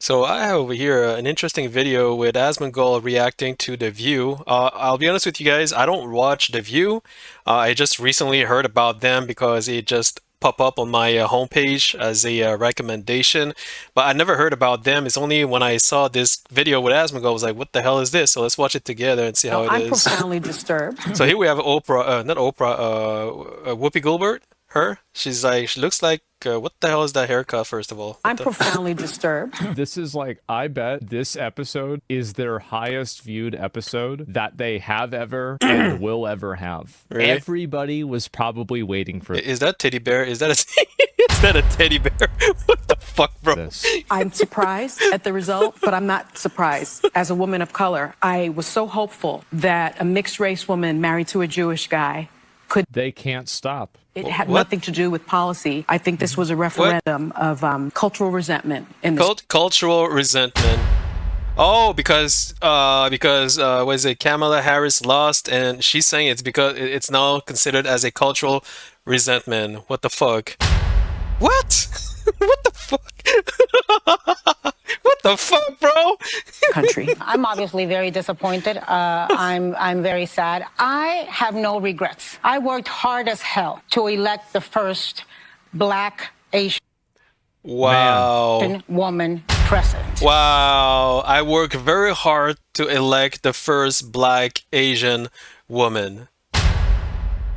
So I have over here an interesting video with Asmongold reacting to The View. I'll be honest with you guys, I don't watch The View. I just recently heard about them because it just popped up on my homepage as a recommendation, but I never heard about them. It's only when I saw this video with Asmongold, I was like, what the hell is this? So let's watch it together and see how Well, it I'm is. profoundly disturbed. So here we have Oprah, not Oprah, Whoopi Goldberg. Her, she's like, she looks like, what the hell is that haircut? First of all, what I'm the? profoundly disturbed. This is like, I bet this episode is their highest viewed episode that they have ever and will ever have. Really? Everybody was probably waiting for Is that teddy bear? Is that a is that a teddy bear? What the fuck, bro? this. I'm surprised at the result, but I'm not surprised. As a woman of color, I was so hopeful that a mixed race woman married to a Jewish guy could. They can't stop. It had What? nothing to do with policy. I think this was a referendum of cultural resentment in this. Cultural resentment. Oh, because what is it? Kamala Harris lost, and she's saying it's because it's now considered as a cultural resentment. What the fuck? What? What the fuck? What the fuck, bro? country. I'm obviously very disappointed. I'm very sad. I have no regrets. I worked hard as hell to elect the first Black Asian Wow. woman president. Wow. I worked very hard to elect the first Black Asian woman.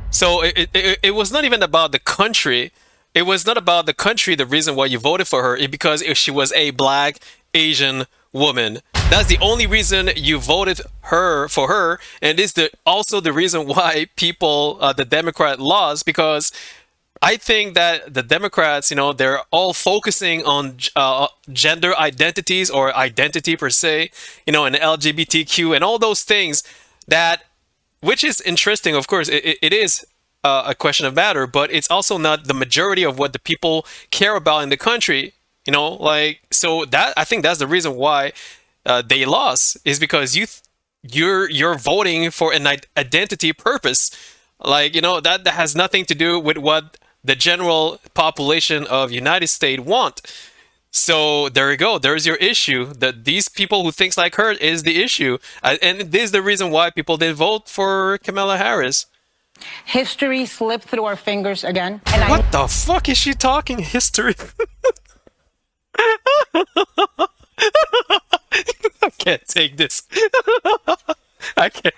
So it was not even about the country. It was not about the country, the reason why you voted for her, because if she was a Black Asian woman. That's the only reason you voted for her, and it's also the reason why people, the Democrat lost, because I think that the Democrats, they're all focusing on gender identities or identity per se, and LGBTQ and all those things that, which is interesting, of course, it is a question of matter, but it's also not the majority of what the people care about in the country. So that I think that's the reason why they lost, is because you're voting for an identity purpose, that has nothing to do with what the general population of United States want. So there you go. There's your issue. That these people who thinks like her is the issue, and this is the reason why people didn't vote for Kamala Harris. History slipped through our fingers again, and What the fuck is she talking history? I can't take this. I can't.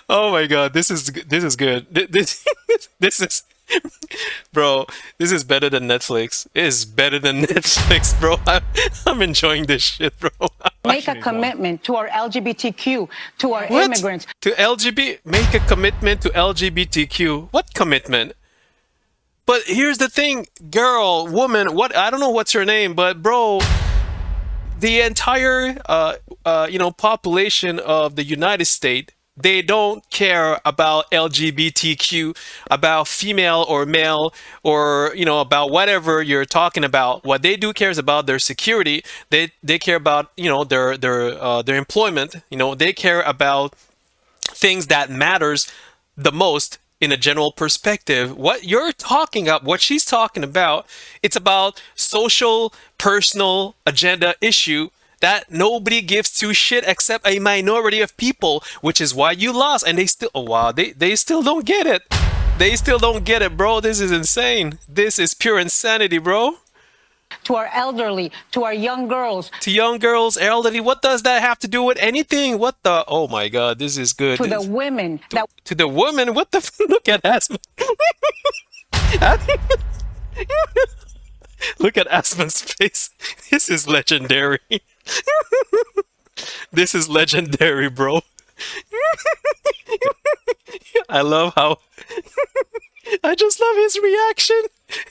Oh my god, this is good. This is, bro. This is better than Netflix. It is better than Netflix, bro. I'm enjoying this shit, bro. make a commitment to our LGBTQ, to our What? immigrants. To LGBT, make a commitment to LGBTQ. What commitment? But here's the thing, girl, woman, what, I don't know what's your name, but bro, the entire population of the United States, they don't care about LGBTQ, about female or male, or about whatever you're talking about. What they do care is about their security. They care about their employment. They care about things that matters the most in a general perspective. What you're talking about, what she's talking about, it's about social, personal agenda issue that nobody gives two shit except a minority of people, which is why you lost. And they still, oh wow, they still don't get it. They still don't get it, bro. This is insane. This is pure insanity, bro. To our elderly, to our young girls, To young girls, elderly, what does that have to do with anything? What the, oh my god, this is good. to the women that To the woman, what the look at Aspen. Look at Aspen's face. This is legendary. This is legendary, bro. I love how I just love his reaction.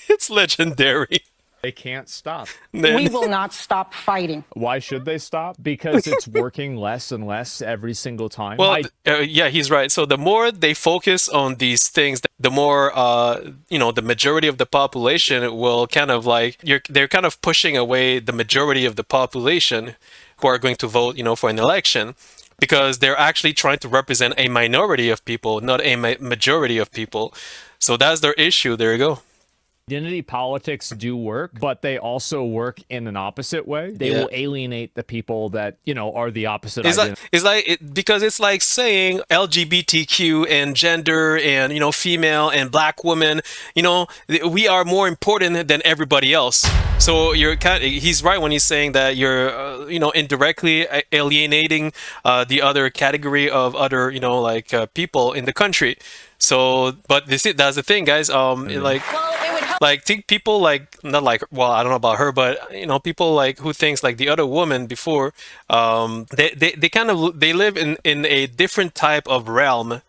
It's legendary. They can't stop. we will not stop fighting. Why should they stop? Because it's working less and less every single time. Well, yeah, he's right. So the more they focus on these things, the more, the majority of the population will kind of like, they're kind of pushing away the majority of the population who are going to vote, for an election, because they're actually trying to represent a minority of people, not a majority of people. So that's their issue. There you go. Identity politics do work, but they also work in an opposite way. They will alienate the people that, are the opposite identity. Because it's like saying LGBTQ and gender and, female and black women, we are more important than everybody else. So he's right when he's saying that you're, indirectly alienating the other category of other, people in the country. So, but that's the thing, guys. Think people not like, well, I don't know about her, but people like who thinks like the other woman before, they kind of they live in a different type of realm,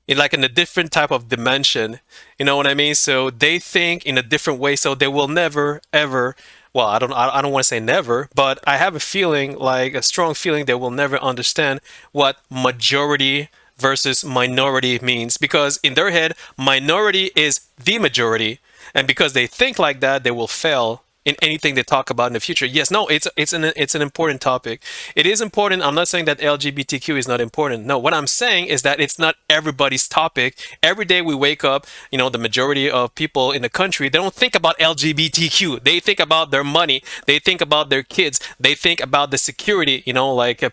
in a different type of dimension. You know what I mean? So they think in a different way. So they will never ever. Well, I don't want to say never, but I have a feeling, like a strong feeling, they will never understand what majority versus minority means, because in their head, minority is the majority, and because they think like that, they will fail in anything they talk about in the future. Yes, no, it's an important topic. It is important. I'm not saying that LGBTQ is not important. No, what I'm saying is that it's not everybody's topic. Every day we wake up, the majority of people in the country, they don't think about LGBTQ. They think about their money. They think about their kids. They think about the security,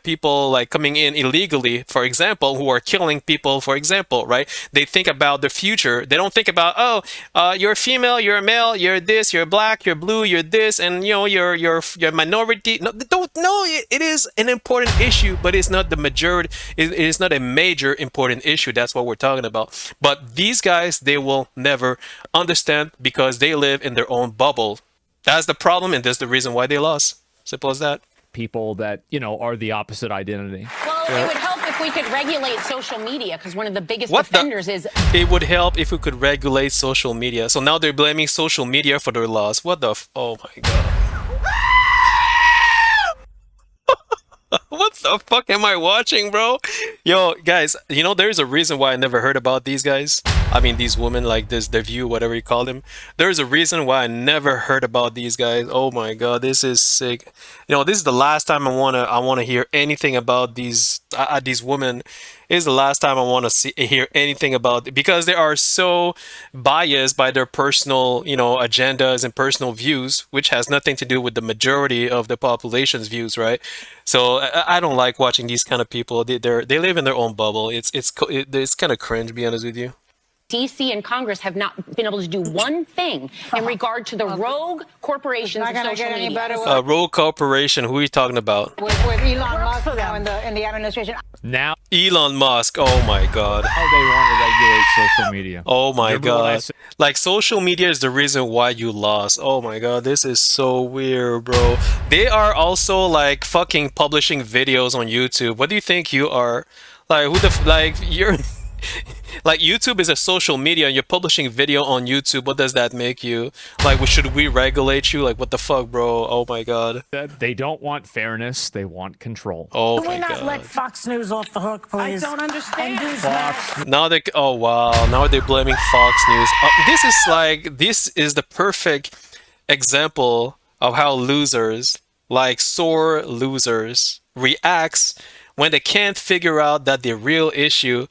people like coming in illegally, for example, who are killing people, for example, right? They think about the future. They don't think about, you're a female, you're a male, you're this, you're black, you're blue, you're this, and you're minority. No, it is an important issue, but it's not the majority. It is not a major important issue. That's what we're talking about. But these guys, they will never understand because they live in their own bubble. That's the problem, and that's the reason why they lost. Simple as that. People that are the opposite identity. Well, it would help if we could regulate social media, because one of the biggest defenders is... It would help if we could regulate social media. So now they're blaming social media for their loss. What the oh my god. What the fuck am I watching, bro? Yo, guys, there's a reason why I never heard about these guys. I mean, these women, like this, The View, whatever you call them. There's a reason why I never heard about these guys. Oh my god, this is sick. This is the last time I wanna hear anything about these women. This is the last time I want to hear anything about it, because they are so biased by their personal, agendas and personal views, which has nothing to do with the majority of the population's views, right? So I don't like watching these kind of people. They live in their own bubble. It's kind of cringe, to be honest with you. DC and Congress have not been able to do one thing in regard to the rogue corporations of social media. Rogue corporation, who are you talking about? With Elon Musk now in the administration. Now Elon Musk, oh my god. how they want to regulate social media. Oh my Remember what I god. said? Like, social media is the reason why you lost. Oh my god, this is so weird, bro. They are also like fucking publishing videos on YouTube. What do you think you are? Like, you're like, YouTube is a social media and you're publishing video on YouTube. What does that make you? Like, should we regulate you? Like, what the fuck, bro? Oh my god. They don't want fairness, they want control. Oh Can my we not god. let Fox News off the hook, please? I don't understand. And Newsmax. Now oh wow, now they're blaming Fox News. This is the perfect example of how losers, like sore losers, reacts when they can't figure out that the real issue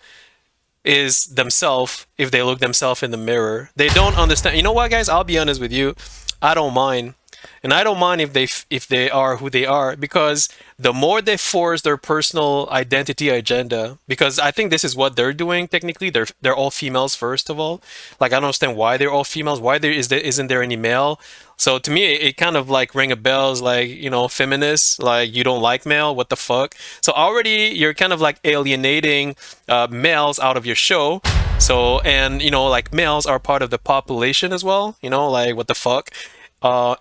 is themselves. If they look themselves in the mirror, they don't understand. You know what, guys? I'll be honest with you. I don't mind. And I don't mind if they are who they are, because the more they force their personal identity agenda, because I think this is what they're doing technically. They're all females, first of all. Like, I don't understand why they're all females. Why isn't there any male? So to me, it kind of like ring a bells, like, feminists, like, you don't like male, what the fuck? So already you're kind of like alienating males out of your show. So, and like, males are part of the population as well, like, what the fuck?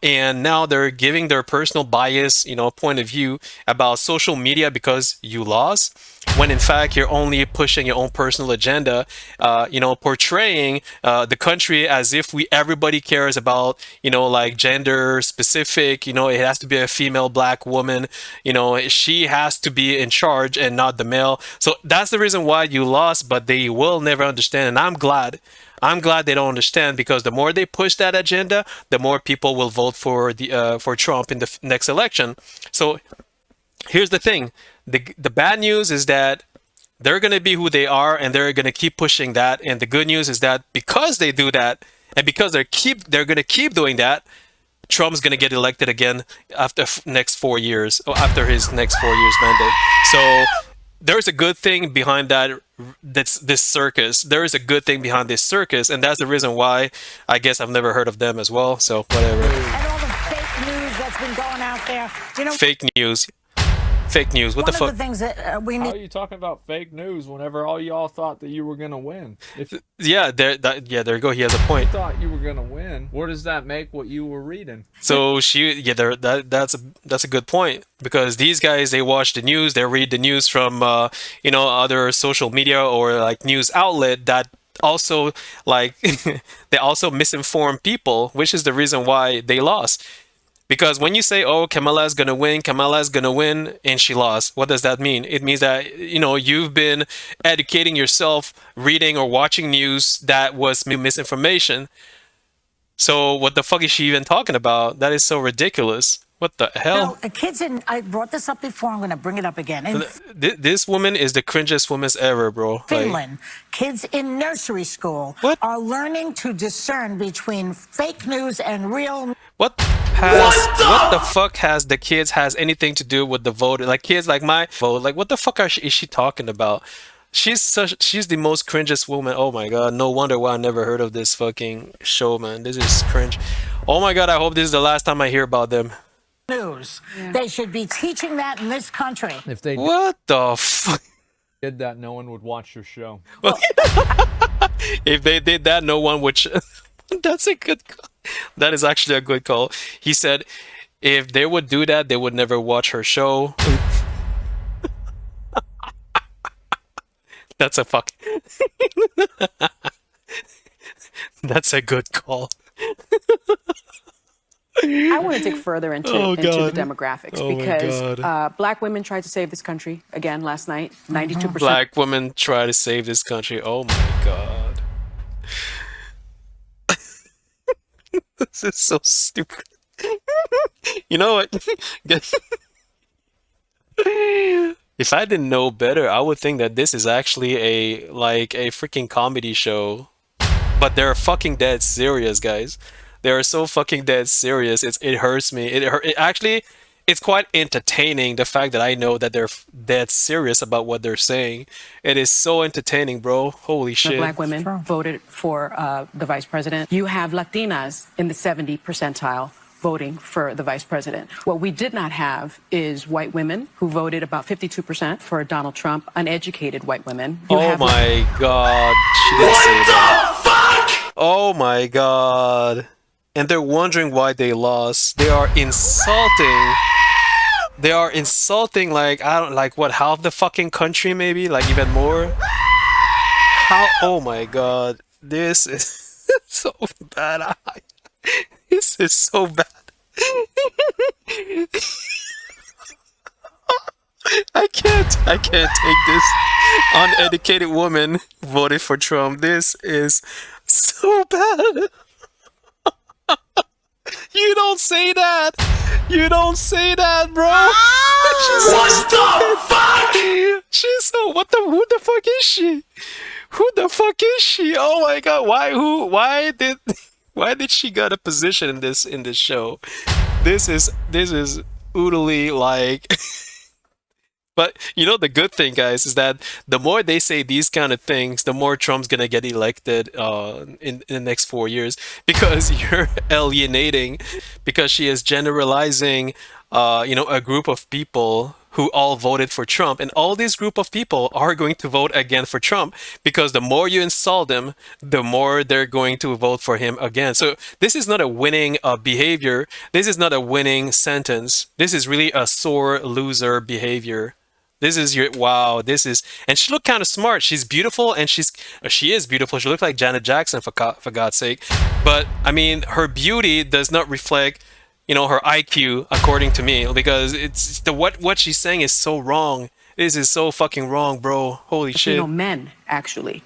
And now they're giving their personal bias, point of view about social media because you lost, when in fact you're only pushing your own personal agenda, portraying the country as if everybody cares about, like, gender specific, it has to be a female black woman, she has to be in charge and not the male. So that's the reason why you lost, but they will never understand. And I'm glad they don't understand, because the more they push that agenda, the more people will vote for Trump in the next election. So here's the thing: the bad news is that they're gonna be who they are, and they're gonna keep pushing that. And the good news is that because they do that, And because they're going to keep doing that, Trump's going to get elected again after next 4 years, or after his next 4 years mandate. So there's a good thing behind that. That's this circus. There is a good thing behind this circus, and that's the reason why I guess I've never heard of them as well. So whatever. And all the fake news that's been going out there. You know, Fake news. Fake news. What the one fuck? of the things that we How need. are you talking about fake news whenever all y'all thought that you were gonna win? If you Yeah, there you go. He has a point. thought you were gonna win, where does that make what you were reading? So that's a good point, because these guys, they watch the news, they read the news from other social media or like news outlet that also like they also misinform people, which is the reason why they lost. Because when you say, "Oh, Kamala's gonna win," and she lost, what does that mean? It means that you've been educating yourself, reading or watching news that was misinformation. So what the fuck is she even talking about? That is so ridiculous. What the hell? Kids in. I brought this up before. I'm going to bring it up again. In This woman is the cringest woman ever, bro. Like, Finland, kids in nursery school What? are learning to discern between fake news and real. what the fuck has the kids has anything to do with the vote? Like kids like my vote. Like what the fuck is she talking about? She's the most cringest woman. Oh my god, no wonder why I never heard of this fucking show, man. This is cringe. Oh my god, I hope this is the last time I hear about them. News. They should be teaching that in this country. If they What the fuck? did that, no one would watch your show. If they did that, no one would. That's a good call. That is actually a good call. He said, if they would do that, they would never watch her show. That's a fuck. That's a good call. I want to dig further into the God. demographics Oh my because God. black women tried to save this country again last night. 92%. Black women try to save this country. Oh my god. This is so stupid. You know what? If I didn't know better, I would think that this is actually a freaking comedy show. But they're fucking dead serious, guys. They are so fucking dead serious. It hurts me. It actually, it's quite entertaining, the fact that I know that they're dead serious about what they're saying. It is so entertaining, bro. Holy shit. Black women voted for the vice president. You have Latinas in the 70 percentile voting for the vice president. What we did not have is white women who voted about 52% for Donald Trump, uneducated white women. Oh my god. She didn't say that. Oh my god. And they're wondering why they lost. They are insulting. They are insulting, like, I don't, like, what, half the fucking country maybe? Like, even more? How? Oh my god. This is so bad. This is so bad. I can't take this. Uneducated woman voted for Trump. This is so bad. You don't say that. You don't say that, bro. What the fuck? She's so. Who the fuck is she? Who the fuck is she? Oh my god. Why did she got a position in this show? This is oodly like. But you know the good thing, guys, is that the more they say these kind of things, the more Trump's gonna get elected in the next 4 years, because you're alienating, because she is generalizing, a group of people who all voted for Trump, and all these group of people are going to vote again for Trump, because the more you insult them, the more they're going to vote for him again. So this is not a winning behavior. This is not a winning sentence. This is really a sore loser behavior. This is this is, and she looked kind of smart. She's beautiful, and she is beautiful. She looked like Janet Jackson, for God's sake. But I mean, her beauty does not reflect, her IQ, according to me, because it's what she's saying is so wrong. This is so fucking wrong, bro. Holy shit. Men actually.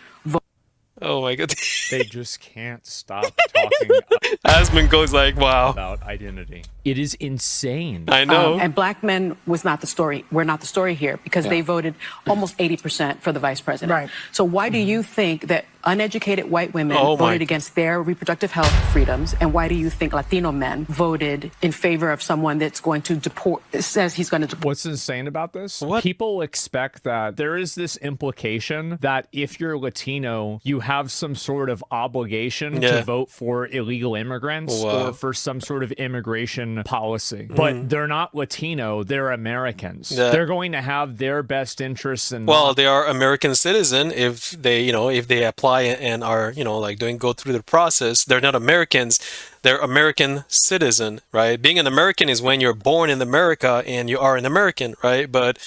Oh my god. They just can't stop talking Asmund goes like, wow. about identity. It is insane. I know. And black men was not the story. We're not the story here, because they voted almost 80% for the vice president. Right. So why do you think that uneducated white women Oh my. voted against their reproductive health freedoms? And why do you think Latino men voted in favor of someone that's going to deport, says he's going to deport? What's insane about this? What? People expect that there is this implication that if you're Latino, you have some sort of obligation Yeah. to vote for illegal immigrants Wow. or for some sort of immigration policy. But they're not Latino, they're Americans. Yeah. They're going to have their best interests in Well, mind. they are American citizen if they, if they apply and are, like go through the process. They're not Americans. They're American citizen, right? Being an American is when you're born in America and you are an American, right? But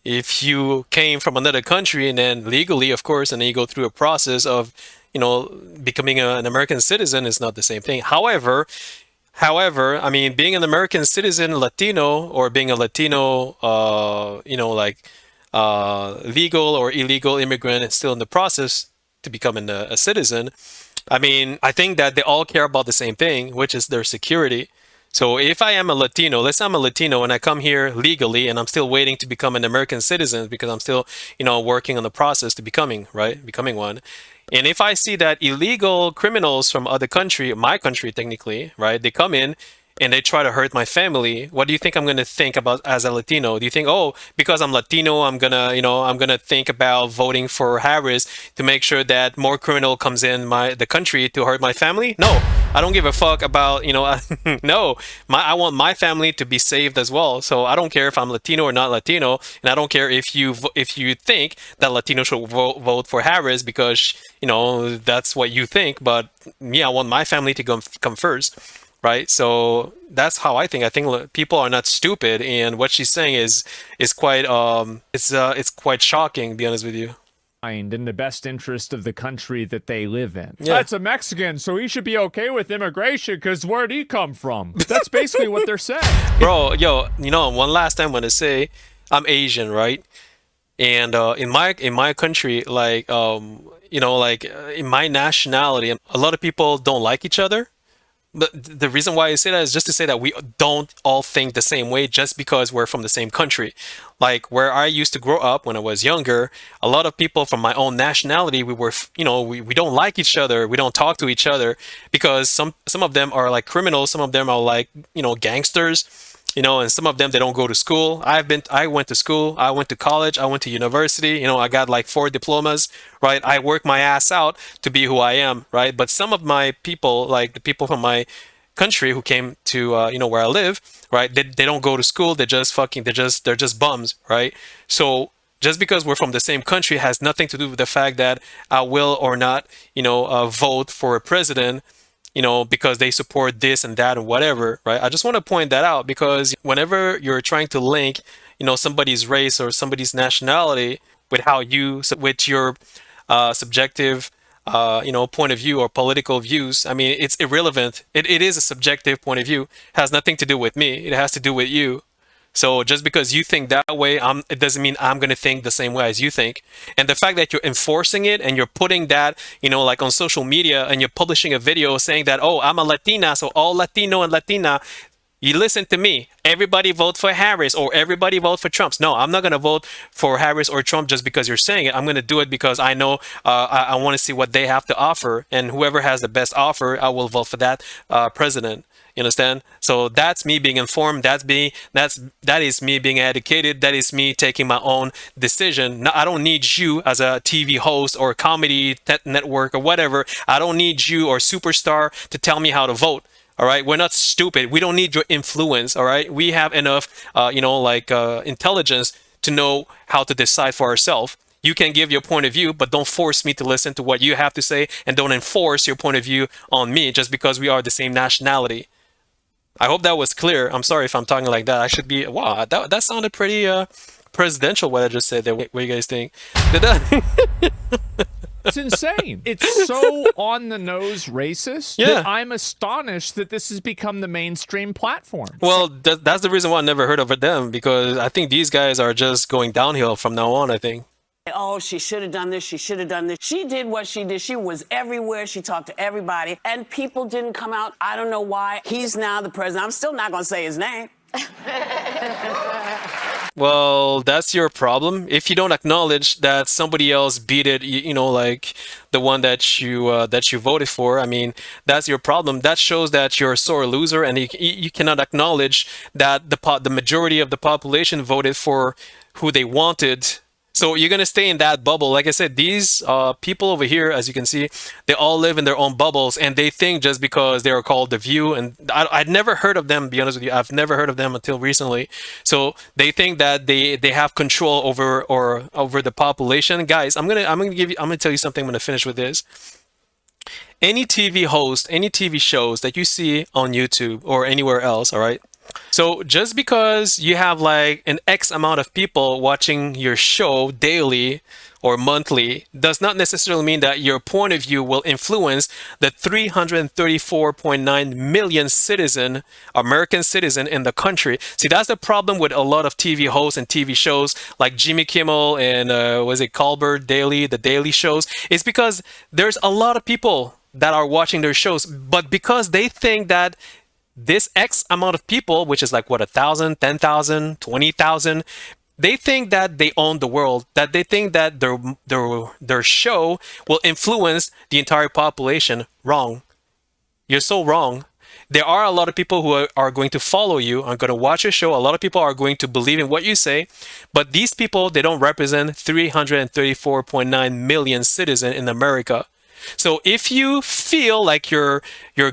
if you came from another country and then legally, of course, and then you go through a process of, becoming an American citizen, is not the same thing. However, I mean, being an American citizen, Latino, or being a Latino, legal or illegal immigrant and still in the process to becoming a citizen, I mean, I think that they all care about the same thing, which is their security. So if I am a Latino, let's say I'm a Latino and I come here legally and I'm still waiting to become an American citizen because I'm still, working on the process to becoming one. And if I see that illegal criminals from other country, my country technically, right, they come in and they try to hurt my family, what do you think I'm going to think about as a Latino? Do you think, oh, because I'm Latino, I'm gonna think about voting for Harris to make sure that more criminal comes in the country to hurt my family? No, I don't give a fuck about, no, I want my family to be saved as well. So I don't care if I'm Latino or not Latino, and I don't care if you think that Latino should vote for Harris because that's what you think. But me, I want my family to come first. Right, so that's how I think. I think people are not stupid, and what she's saying is quite it's quite shocking. To be honest with you. In the best interest of the country that they live in. Yeah. That's a Mexican, so he should be okay with immigration because where'd he come from? That's basically what they're saying. Bro, one last time I'm gonna say I'm Asian, right? And in my country, in my nationality, a lot of people don't like each other. But the reason why I say that is just to say that we don't all think the same way just because we're from the same country. Like where I used to grow up when I was younger, a lot of people from my own nationality, we were, we don't like each other. We don't talk to each other because some of them are like criminals. Some of them are like, gangsters. And some of them, they don't go to school. I went to school, I went to college, I went to university, I got like 4 diplomas, right? I worked my ass out to be who I am, right? But some of my people, like the people from my country who came to, where I live, right? They don't go to school. They're just bums, right? So just because we're from the same country has nothing to do with the fact that I will or not, vote for a president, because they support this and that and whatever, right? I just want to point that out because whenever you're trying to link, somebody's race or somebody's nationality with with your subjective, point of view or political views, I mean, it's irrelevant. It is a subjective point of view. It has nothing to do with me. It has to do with you. So just because you think that way, it doesn't mean I'm going to think the same way as you think. And the fact that you're enforcing it and you're putting that, like on social media and you're publishing a video saying that, oh, I'm a Latina, so all Latino and Latina, you listen to me. Everybody vote for Harris or everybody vote for Trump. No, I'm not going to vote for Harris or Trump just because you're saying it. I'm going to do it because I know I want to see what they have to offer. And whoever has the best offer, I will vote for that president. You understand? So that's me being informed. That is me being educated. That is me taking my own decision. No, I don't need you as a TV host or comedy network or whatever. I don't need you or Superstar to tell me how to vote. All right, we're not stupid. We don't need your influence. All right, we have enough, intelligence to know how to decide for ourselves. You can give your point of view, but don't force me to listen to what you have to say, and don't enforce your point of view on me just because we are the same nationality. I hope that was clear. I'm sorry if I'm talking like that. I should be. Wow, that sounded pretty presidential. What I just said there. What do you guys think? Did that? It's insane. It's so on the nose racist that I'm astonished that this has become the mainstream platform. Well, that's the reason why I never heard of them, because I think these guys are just going downhill from now on, I think. Oh, she should have done this. She should have done this. She did what she did. She was everywhere. She talked to everybody. And people didn't come out. I don't know why. He's now the president. I'm still not going to say his name. Well, that's your problem. If you don't acknowledge that somebody else beat it, like the one that you voted for, I mean, that's your problem. That shows that you're a sore loser, and you cannot acknowledge that the majority of the population voted for who they wanted. So you're gonna stay in that bubble. Like I said, these people over here, as you can see, they all live in their own bubbles, and they think just because they are called the View, and I'd never heard of them. To be honest with you, I've never heard of them until recently. So they think that they have control over the population. Guys, I'm gonna tell you something. I'm gonna finish with this. Any TV host, any TV shows that you see on YouTube or anywhere else, all right? So just because you have like an X amount of people watching your show daily or monthly does not necessarily mean that your point of view will influence the 334.9 million American citizen in the country. See, that's the problem with a lot of TV hosts and TV shows like Jimmy Kimmel and was it Colbert Daily, the Daily shows. It's because there's a lot of people that are watching their shows, but because they think that this X amount of people, which is like what, 1,000, 10,000, 20,000, they think that they own the world, that they think that their show will influence the entire population. Wrong. You're so wrong. There are a lot of people who are going to follow you, are going to watch your show. A lot of people are going to believe in what you say, but these people, they don't represent 334.9 million citizens in America. So if you feel like you're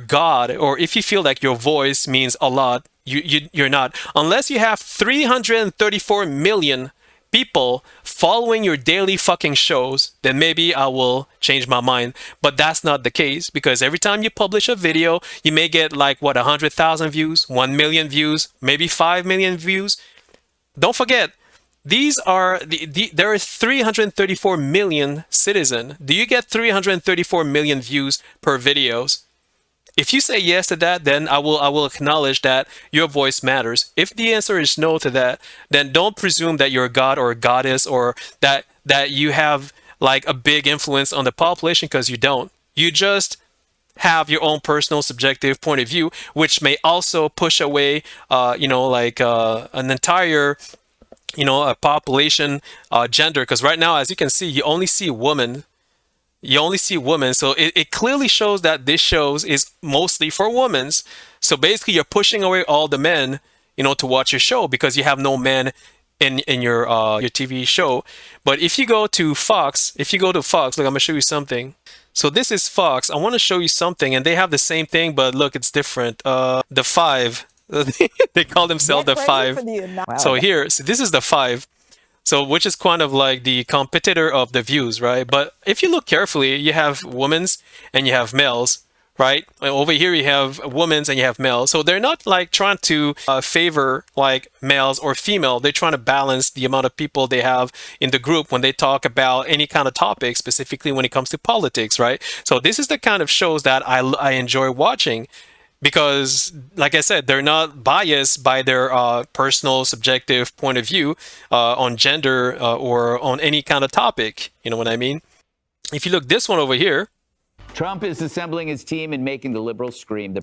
God, or if you feel like your voice means a lot, you're not. Unless you have 334 million people following your daily fucking shows, then maybe I will change my mind. But that's not the case, because every time you publish a video, you may get like what, 100,000 views, 1 million views, maybe 5 million views. Don't forget, these are there are 334 million citizens. Do you get 334 million views per videos? If you say yes to that, then I will acknowledge that your voice matters. If the answer is no to that, then don't presume that you're a god or a goddess, or that you have like a big influence on the population, because you don't. You just have your own personal subjective point of view, which may also push away an entire a population gender, because right now, as you can see, you only see women. So it clearly shows that this show is mostly for women. So basically you're pushing away all the men to watch your show, because you have no men in your TV show. But if you go to Fox, look, I'm gonna show you something. So this is Fox. I want to show you something, and they have the same thing, but look, it's different. The Five. They call themselves the Five. So here, so this is the Five. So which is kind of like the competitor of the Views, right? But if you look carefully, you have women's and you have males, right? Over here you have women's and you have males. So they're not like trying to favor like males or female. They're trying to balance the amount of people they have in the group when they talk about any kind of topic, specifically when it comes to politics, right? So this is the kind of shows that I enjoy watching, because like I said, they're not biased by their personal subjective point of view on gender or on any kind of topic. You know what I mean? If you look this one over here, Trump is assembling his team and making the liberals scream.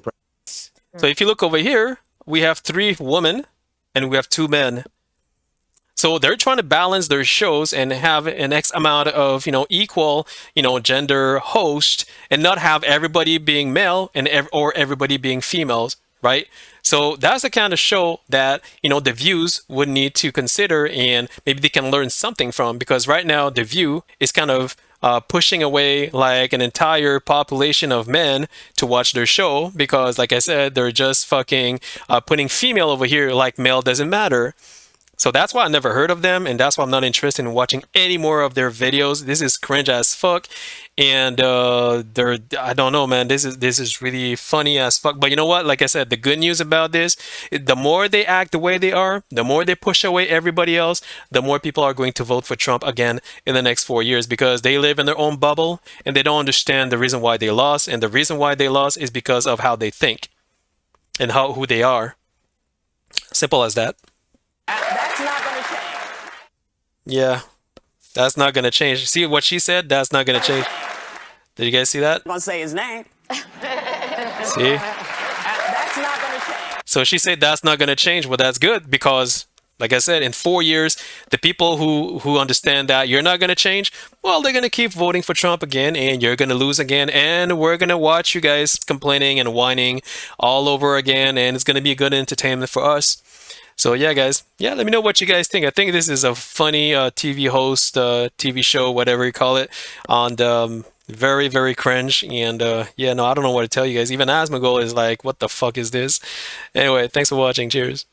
So if you look over here, we have 3 women and we have 2 men. So they're trying to balance their shows and have an X amount of, equal, gender host, and not have everybody being male and or everybody being females, right? So that's the kind of show that, the Views would need to consider, and maybe they can learn something from, because right now the View is kind of pushing away like an entire population of men to watch their show, because like I said, they're just fucking putting female over here like male doesn't matter. So that's why I never heard of them, and that's why I'm not interested in watching any more of their videos. This is cringe as fuck, and I don't know, man. This is really funny as fuck. But you know what? Like I said, the good news about this, the more they act the way they are, the more they push away everybody else, the more people are going to vote for Trump again in the next 4 years, because they live in their own bubble and they don't understand the reason why they lost, and the reason why they lost is because of how they think and who they are. Simple as that. That's not going to change. Yeah, that's not going to change. See what she said? That's not going to change. Did you guys see that? I'm going to say his name. See? That's not going to change. So she said that's not going to change. Well, that's good, because Like I said, in 4 years, the people who understand that you're not gonna change, well, they're gonna keep voting for Trump again, and you're gonna lose again, and we're gonna watch you guys complaining and whining all over again, and it's gonna be good entertainment for us. So yeah, guys, yeah, let me know what you guys think. I think this is a funny TV host, TV show, whatever you call it, on very, very cringe. And yeah, no, I don't know what to tell you guys. Even Asmongold is like, what the fuck is this? Anyway, thanks for watching. Cheers.